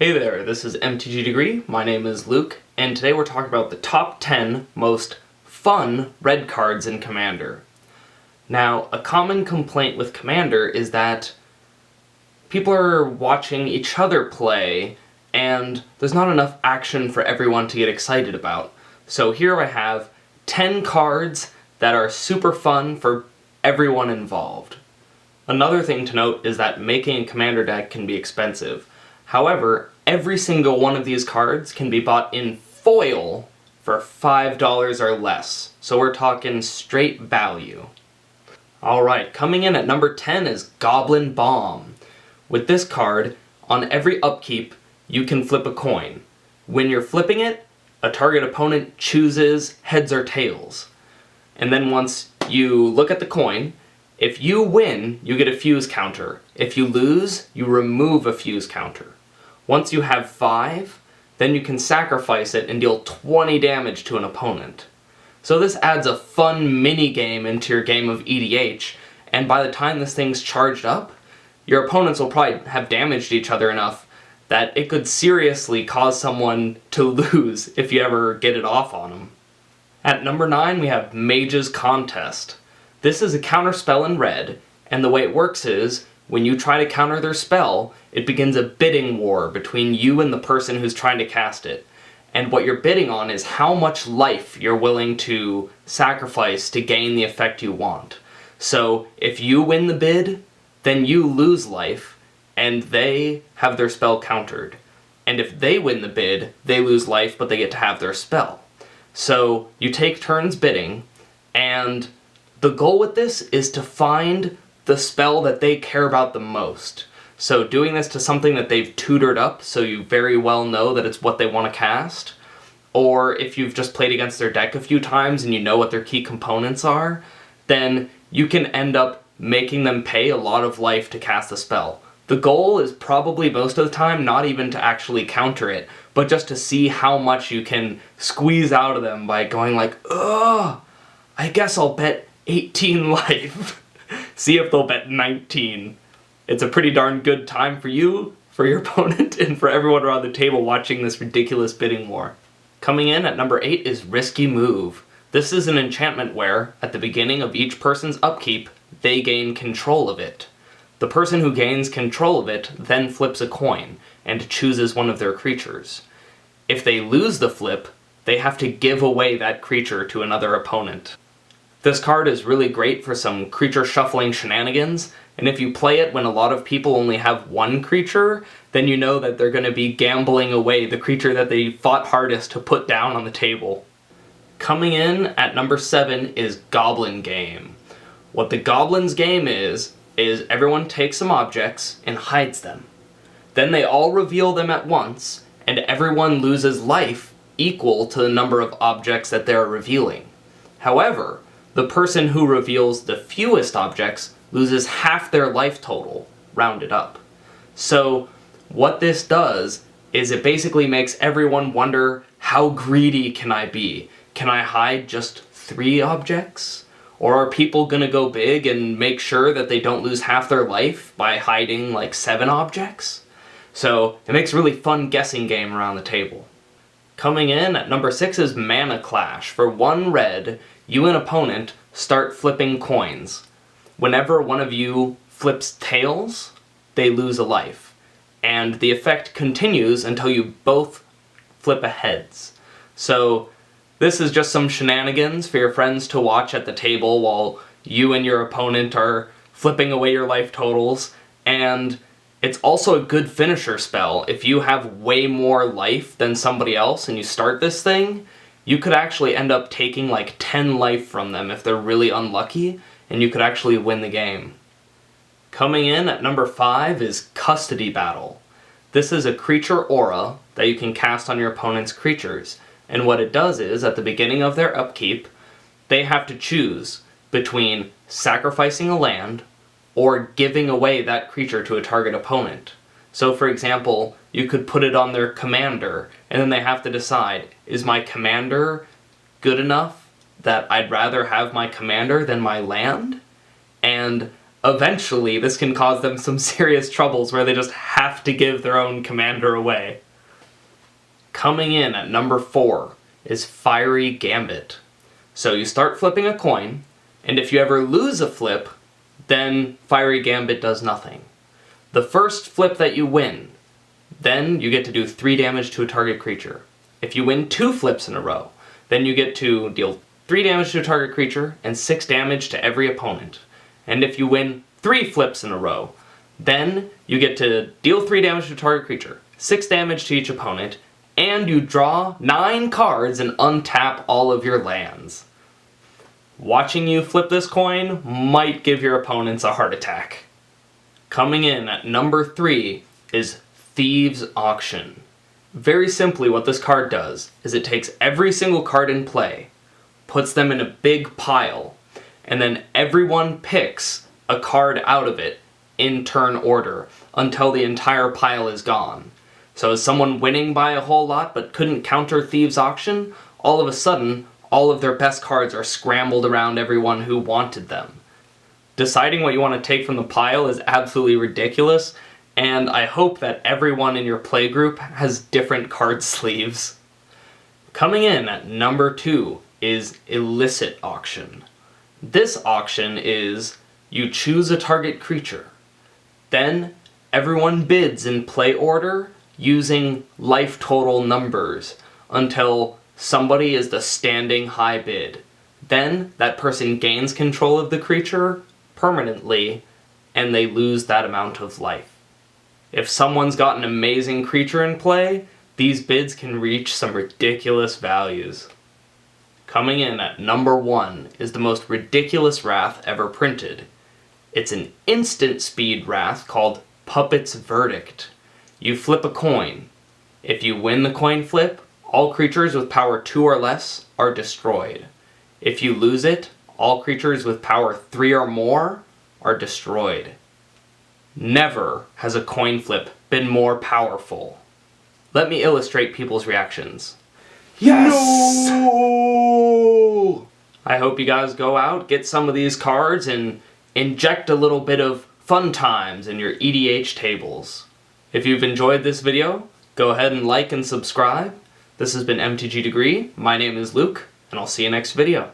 Hey there, this is MTG Degree, my name is Luke, and today we're talking about the top 10 most fun red cards in Commander. Now, a common complaint with Commander is that people are watching each other play, and there's not enough action for everyone to get excited about. So here I have 10 cards that are super fun for everyone involved. Another thing to note is that making a Commander deck can be expensive. However, every single one of these cards can be bought in foil for $5 or less. So we're talking straight value. Alright, coming in at number 10 is Goblin Bomb. With this card, on every upkeep, you can flip a coin. When you're flipping it, a target opponent chooses heads or tails. And then once you look at the coin, if you win, you get a fuse counter. If you lose, you remove a fuse counter. Once you have 5, then you can sacrifice it and deal 20 damage to an opponent. So this adds a fun mini-game into your game of EDH, and by the time this thing's charged up, your opponents will probably have damaged each other enough that it could seriously cause someone to lose if you ever get it off on them. At number 9 we have Mage's Contest. This is a counterspell in red, and the way it works is, when you try to counter their spell, it begins a bidding war between you and the person who's trying to cast it. And what you're bidding on is how much life you're willing to sacrifice to gain the effect you want. So if you win the bid, then you lose life, and they have their spell countered. And if they win the bid, they lose life, but they get to have their spell. So you take turns bidding, and the goal with this is to find the spell that they care about the most. So doing this to something that they've tutored up, so you very well know that it's what they want to cast, or if you've just played against their deck a few times and you know what their key components are, then you can end up making them pay a lot of life to cast the spell. The goal is probably most of the time not even to actually counter it, but just to see how much you can squeeze out of them by going like, ugh, I guess I'll bet 18 life. See if they'll bet 19. It's a pretty darn good time for you, for your opponent, and for everyone around the table watching this ridiculous bidding war. Coming in at number 8 is Risky Move. This is an enchantment where, at the beginning of each person's upkeep, they gain control of it. The person who gains control of it then flips a coin, and chooses one of their creatures. If they lose the flip, they have to give away that creature to another opponent. This card is really great for some creature shuffling shenanigans, and if you play it when a lot of people only have one creature, then you know that they're going to be gambling away the creature that they fought hardest to put down on the table. Coming in at number 7 is Goblin Game. What the Goblin's Game is everyone takes some objects and hides them. Then they all reveal them at once, and everyone loses life equal to the number of objects that they're revealing. However, the person who reveals the fewest objects loses half their life total, rounded up. So what this does is it basically makes everyone wonder, how greedy can I be? Can I hide just 3 objects? Or are people gonna go big and make sure that they don't lose half their life by hiding like 7 objects? So it makes a really fun guessing game around the table. Coming in at number 6 is Mana Clash. For 1 red, you and opponent start flipping coins. Whenever one of you flips tails, they lose a life. And the effect continues until you both flip a heads. So this is just some shenanigans for your friends to watch at the table while you and your opponent are flipping away your life totals. And it's also a good finisher spell. If you have way more life than somebody else and you start this thing, you could actually end up taking like 10 life from them if they're really unlucky, and you could actually win the game. Coming in at number 5 is Custody Battle. This is a creature aura that you can cast on your opponent's creatures, and what it does is, at the beginning of their upkeep, they have to choose between sacrificing a land or giving away that creature to a target opponent. So for example, you could put it on their commander, and then they have to decide, is my commander good enough that I'd rather have my commander than my land? And eventually this can cause them some serious troubles where they just have to give their own commander away. Coming in at number 4 is Fiery Gambit. So you start flipping a coin, and if you ever lose a flip, then Fiery Gambit does nothing. The first flip that you win, then you get to do 3 damage to a target creature. If you win 2 flips in a row, then you get to deal 3 damage to a target creature and 6 damage to every opponent. And if you win 3 flips in a row, then you get to deal 3 damage to a target creature, 6 damage to each opponent, and you draw 9 cards and untap all of your lands. Watching you flip this coin might give your opponents a heart attack. Coming in at number 3 is Thieves Auction. Very simply, what this card does is it takes every single card in play, puts them in a big pile, and then everyone picks a card out of it in turn order until the entire pile is gone. So is someone winning by a whole lot but couldn't counter Thieves Auction, all of a sudden, all of their best cards are scrambled around everyone who wanted them. Deciding what you want to take from the pile is absolutely ridiculous, and I hope that everyone in your playgroup has different card sleeves. Coming in at number 2 is Illicit Auction. This auction is, you choose a target creature. Then, everyone bids in play order using life total numbers until somebody is the standing high bid. Then, that person gains control of the creature permanently, and they lose that amount of life. If someone's got an amazing creature in play, these bids can reach some ridiculous values. Coming in at number 1 is the most ridiculous wrath ever printed. It's an instant speed wrath called Puppet's Verdict. You flip a coin. If you win the coin flip, all creatures with power 2 or less are destroyed. If you lose it, all creatures with power 3 or more are destroyed. Never has a coin flip been more powerful. Let me illustrate people's reactions. Yes! No! I hope you guys go out, get some of these cards, and inject a little bit of fun times in your EDH tables. If you've enjoyed this video, go ahead and like and subscribe. This has been MTG Degree. My name is Luke, and I'll see you next video.